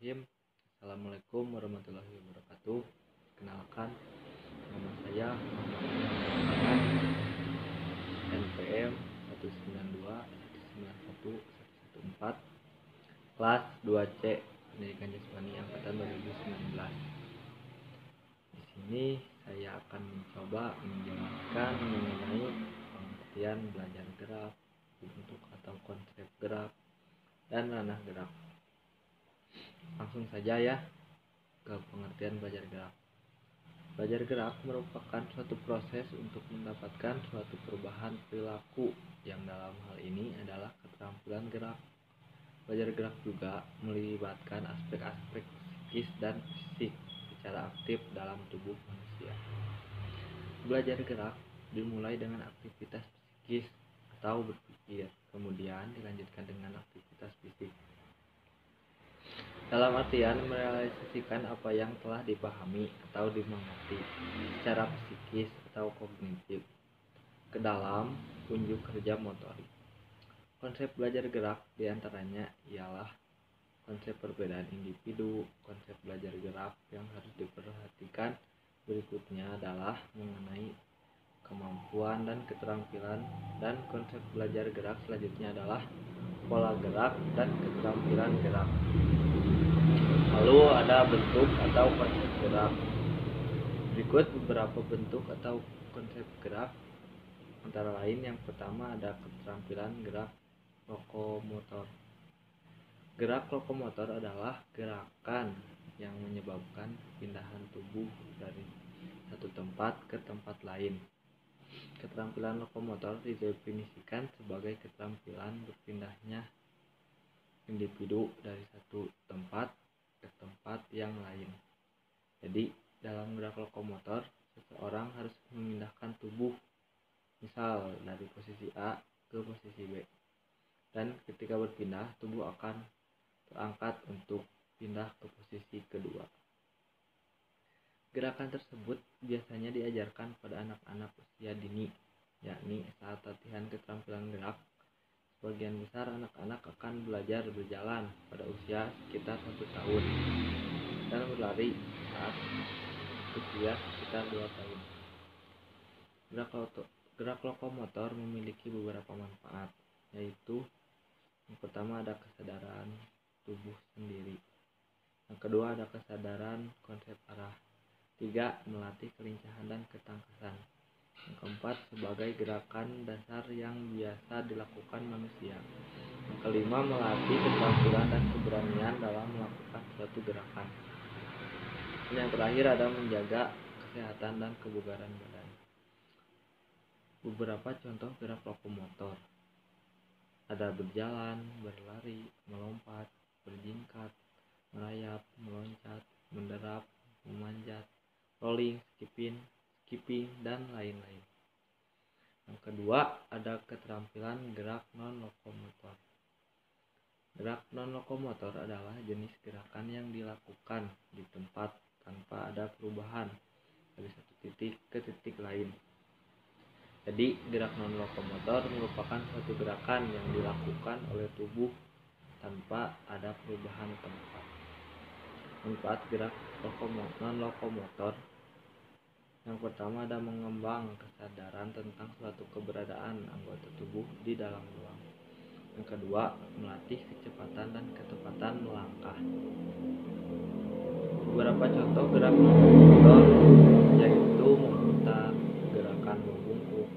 Bismillahirrahmanirrahim. Assalamualaikum warahmatullahi wabarakatuh. Kenalkan, nama saya Muhammad Muhammad NPM 192191114 kelas 2C Pendidikan Jasmani angkatan 2019. Di sini saya akan mencoba menjelaskan mengenai pengertian belajar gerak, bentuk atau konsep gerak, dan ranah gerak. Langsung saja ya ke pengertian belajar gerak. Belajar gerak merupakan suatu proses untuk mendapatkan suatu perubahan perilaku yang dalam hal ini adalah keterampilan gerak. Belajar gerak juga melibatkan aspek-aspek psikis dan fisik secara aktif dalam tubuh manusia. Belajar gerak dimulai dengan aktivitas psikis atau berpikir, kemudian dilanjutkan dengan aktivitas fisik. Dalam artian merealisasikan apa yang telah dipahami atau dimengerti secara psikis atau kognitif ke dalam unjuk kerja motorik. Konsep belajar gerak diantaranya ialah konsep perbedaan individu. Konsep belajar gerak yang harus diperhatikan berikutnya adalah mengenai kemampuan dan keterampilan, dan konsep belajar gerak selanjutnya adalah pola gerak dan keterampilan gerak. Lalu ada bentuk atau konsep gerak. Berikut beberapa bentuk atau konsep gerak, antara lain yang pertama ada keterampilan gerak lokomotor. Gerak lokomotor adalah gerakan yang menyebabkan pindahan tubuh dari satu tempat ke tempat lain. Keterampilan lokomotor didefinisikan sebagai keterampilan berpindahnya individu dari satu tempat ke tempat yang lain. Jadi dalam gerak lokomotor, seseorang harus memindahkan tubuh, misal dari posisi A ke posisi B, dan ketika berpindah tubuh akan terangkat untuk pindah ke posisi kedua. Gerakan tersebut biasanya diajarkan pada anak-anak usia dini, yakni saat latihan keterampilan gerak. Sebagian besar anak-anak akan belajar berjalan pada usia sekitar 1 tahun dan berlari saat usia sekitar 2 tahun. Gerak lokomotor memiliki beberapa manfaat, yaitu yang pertama ada kesadaran tubuh sendiri, yang kedua ada kesadaran konsep arah, 3 melatih kelincahan dan ketangkasan, yang keempat sebagai gerakan dasar yang biasa dilakukan manusia, yang kelima melatih keterampilan dan keberanian dalam melakukan suatu gerakan, dan yang terakhir ada menjaga kesehatan dan kebugaran badan. Beberapa contoh gerak lokomotor ada berjalan, berlari, melompat, berjingkat, merayap, meloncat, menderap, memanjat, rolling, skipping, dan lain-lain. Yang kedua ada keterampilan gerak non-lokomotor. Gerak non-lokomotor adalah jenis gerakan yang dilakukan di tempat tanpa ada perubahan dari satu titik ke titik lain. Jadi gerak non-lokomotor merupakan suatu gerakan yang dilakukan oleh tubuh tanpa ada perubahan tempat. Manfaat gerak non-lokomotor: yang pertama ada mengembang kesadaran tentang suatu keberadaan anggota tubuh di dalam ruang. Yang kedua, melatih kecepatan dan ketepatan melangkah. Beberapa contoh gerak non-lokomotor yaitu memutar, gerakan membungkuk,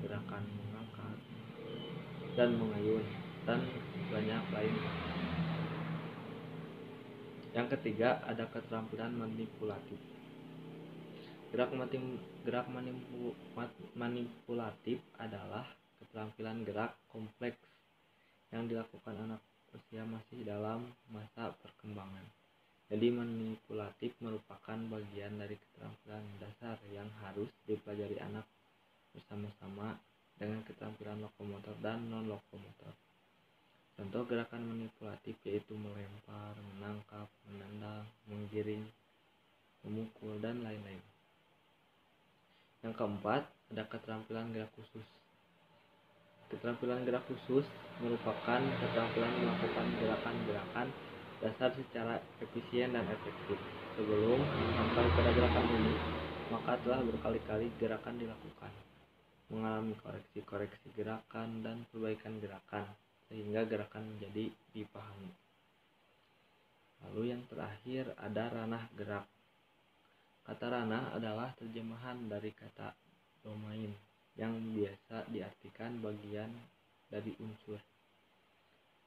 gerakan mengangkat dan mengayun, dan banyak lainnya. Yang ketiga ada keterampilan manipulatif. Gerak manipulatif adalah keterampilan gerak kompleks yang dilakukan anak usia masih dalam masa perkembangan. Jadi manipulatif merupakan bagian dari keterampilan dasar yang harus dipelajari anak bersama-sama dengan keterampilan lokomotor dan non-lokomotor. Contoh gerakan manipulatif yaitu melempar, menangkap, menendang, menggiring, memukul, dan lain-lain. Yang keempat, ada keterampilan gerak khusus. Keterampilan gerak khusus merupakan keterampilan melakukan gerakan-gerakan dasar secara efisien dan efektif. Sebelum sampai pada gerakan ini, maka telah berkali-kali gerakan dilakukan, mengalami koreksi-koreksi gerakan dan perbaikan gerakan, sehingga gerakan menjadi dipahami. Lalu yang terakhir ada ranah gerak. Kata ranah adalah terjemahan dari kata domain yang biasa diartikan bagian dari unsur.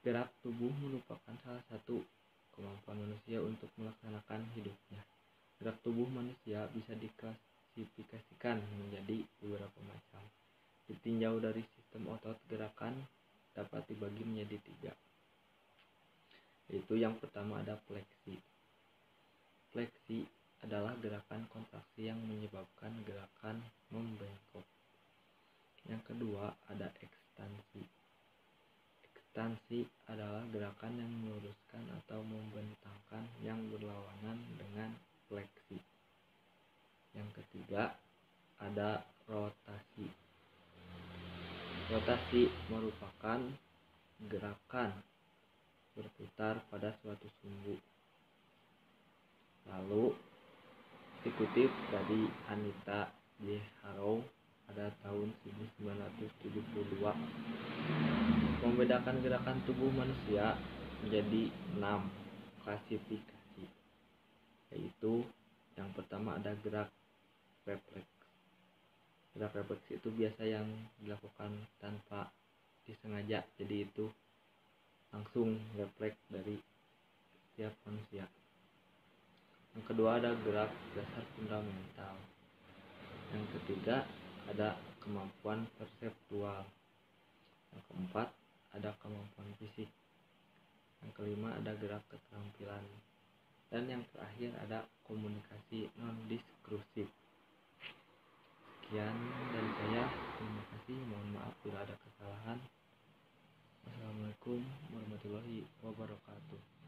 Gerak tubuh merupakan salah satu kemampuan manusia untuk melaksanakan hidupnya. Gerak tubuh manusia bisa diklasifikasikan menjadi beberapa macam. Ditinjau dari sistem otot, gerakan dapat dibagi menjadi 3. Yaitu yang pertama ada fleksi. Fleksi adalah gerakan kontraksi yang menyebabkan gerakan membengkok. Yang kedua ada ekstansi. Ekstansi adalah gerakan yang meluruskan atau membentangkan yang berlawanan dengan fleksi. Yang ketiga ada rotasi. Rotasi merupakan gerakan berputar pada suatu sumbu. Lalu dikutip dari Anita J. Harrow pada tahun 1972, membedakan gerakan tubuh manusia menjadi 6 klasifikasi, yaitu yang pertama ada gerak refleks. Gerak refleks itu biasa yang dilakukan tanpa disengaja, jadi itu langsung refleks dari setiap manusia. Yang kedua ada gerak dasar fundamental. Yang ketiga ada kemampuan perseptual. Yang keempat ada kemampuan fisik. Yang kelima ada gerak keterampilan. Dan yang terakhir ada komunikasi non-diskursif. Sekian dari saya. Terima kasih. Mohon maaf bila ada kesalahan. Wassalamualaikum warahmatullahi wabarakatuh.